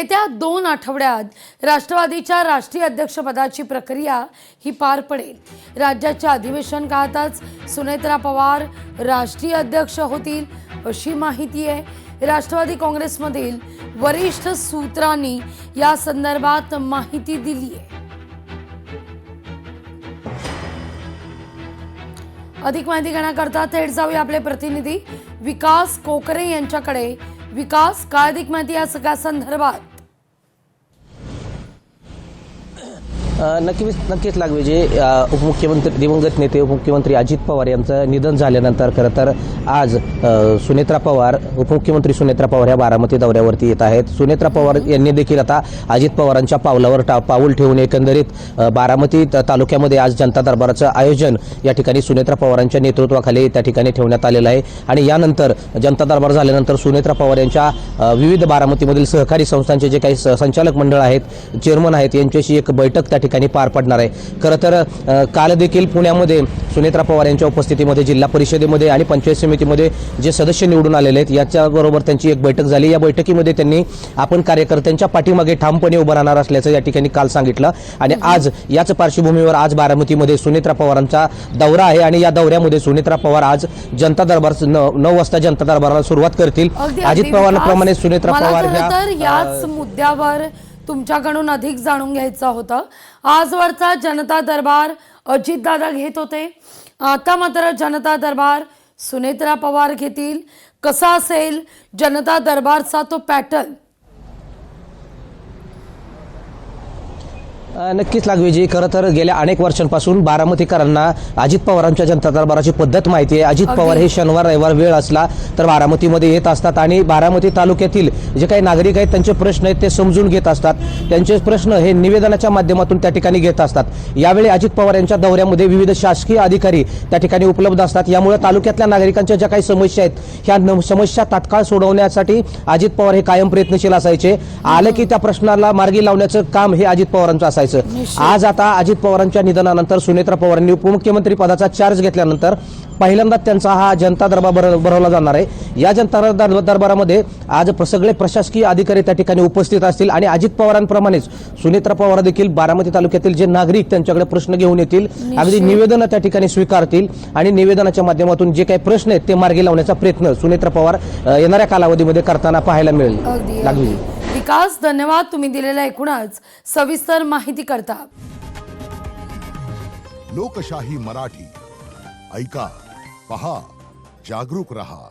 येत्या 2 आठवड्यात राष्ट्रवादीच्या राष्ट्रीय अध्यक्षपदाची प्रक्रिया ही पार पडेल। राज्याचे अधिवेशन काळातच सुनेत्रा पवार राष्ट्रीय अध्यक्ष होतील अशी माहिती आहे। राष्ट्रवादी काँग्रेसमधील वरिष्ठ सूत्रांनी या संदर्भात माहिती दिली आहे। अधिक माहिती घेण्याकरता थेट जाऊया आपले प्रतिनिधी विकास कोकरे यांच्याकडे। विकास, काय अधिक माहिती या सगळ्या संदर्भात? नक्कीच लागवे जे उपमुख्यमंत्री दिवंगत नेते उपमुख्यमंत्री अजित पवार यांचं निधन झाल्यानंतर खरं तर आज सुनेत्रा पवार उपमुख्यमंत्री सुनेत्रा पवार या बारामती दौऱ्यावरती येत आहेत। सुनेत्रा पवार यांनी देखील आता अजित पवारांच्या पावलावर पाऊल ठेवून एकंदरीत बारामती तालुक्यामध्ये आज जनता दरबाराचं आयोजन या ठिकाणी सुनेत्रा पवारांच्या नेतृत्वाखाली त्या ठिकाणी ठेवण्यात आलेलं आहे। आणि यानंतर जनता दरबार झाल्यानंतर सुनेत्रा पवार यांच्या विविध बारामतीमधील सहकारी संस्थांचे जे काही संचालक मंडळ आहेत, चेअरमन आहेत, यांच्याशी एक बैठक त्या ठिकाणी पार पडणार आहे। खरं तर काल देखील पुण्यामध्ये सुनेत्रा पवार यांच्या उपस्थितीमध्ये जिल्हा परिषदेमध्ये आणि पंचायत समितीमध्ये जे सदस्य निवडून आलेले आहेत याच्याबरोबर त्यांची एक बैठक झाली। या बैठकीमध्ये त्यांनी आपण कार्यकर्त्यांच्या पाठीमागे ठामपणे उभं राहणार असल्याचं या ठिकाणी काल सांगितलं। आणि आज याच पार्श्वभूमीवर आज बारामतीमध्ये सुनेत्रा पवारांचा दौरा आहे आणि या दौऱ्यामध्ये सुनेत्रा पवार आज जनता दरबार 9 वाजता जनता दरबाराला सुरुवात करतील। अजित पवारांप्रमाणे सुनेत्रा पवार याच मुद्द्यावर तुमच्याकडून अधिक जाणून घ्यायचं होतं। आजवरचा जनता दरबार अजितदादा घेत होते, आता मात्र जनता दरबार सुनेत्रा पवार घेतील। कसा असेल जनता दरबारचा तो पॅटर्न? नक्कीच लागवेजी खरं तर गेल्या अनेक वर्षांपासून बारामतीकरांना अजित पवारांच्या जनता दरबाराची पद्धत माहिती आहे। अजित पवार हे शनिवार रविवार वेळ असला तर बारामतीमध्ये येत असतात आणि बारामती तालुक्यातील जे काही नागरिक आहेत त्यांचे प्रश्न आहेत ते समजून घेत असतात। त्यांचे प्रश्न हे निवेदनाच्या माध्यमातून त्या ठिकाणी घेत असतात। यावेळी अजित पवार यांच्या दौऱ्यामध्ये विविध शासकीय अधिकारी त्या ठिकाणी उपलब्ध असतात। यामुळे तालुक्यातल्या नागरिकांच्या ज्या काही समस्या आहेत ह्या समस्या तात्काळ सोडवण्यासाठी अजित पवार हे कायम प्रयत्नशील असायचे। आलं की त्या प्रश्नाला मार्गी लावण्याचं काम हे अजित पवारांचं असायचं। आज आता अजित पवारांच्या निधनानंतर सुनेत्रा पवारांनी उपमुख्यमंत्री पदाचा चार्ज घेतल्यानंतर पहिल्यांदा त्यांचा हा जनता दरबार भरवला जाणार आहे। या जनता दरबारामध्ये आज सगळे प्रशासकीय अधिकारी त्या ठिकाणी उपस्थित असतील आणि अजित पवारांप्रमाणेच सुनेत्रा पवार देखील बारामती तालुक्यातील जे नागरिक त्यांच्याकडे प्रश्न घेऊन येतील, अगदी निवेदन त्या ठिकाणी स्वीकारतील आणि निवेदनाच्या माध्यमातून जे काही प्रश्न आहेत ते मार्गी लावण्याचा प्रयत्न सुनेत्रा पवार येणाऱ्या कालावधीमध्ये करताना पाहायला मिळेल। लागली विकास, धन्यवाद तुम्ही दिलेल्या एकूणच सविस्तर माहिती करता। लोकशाही मराठी ऐका, पहा, जागरूक रहा।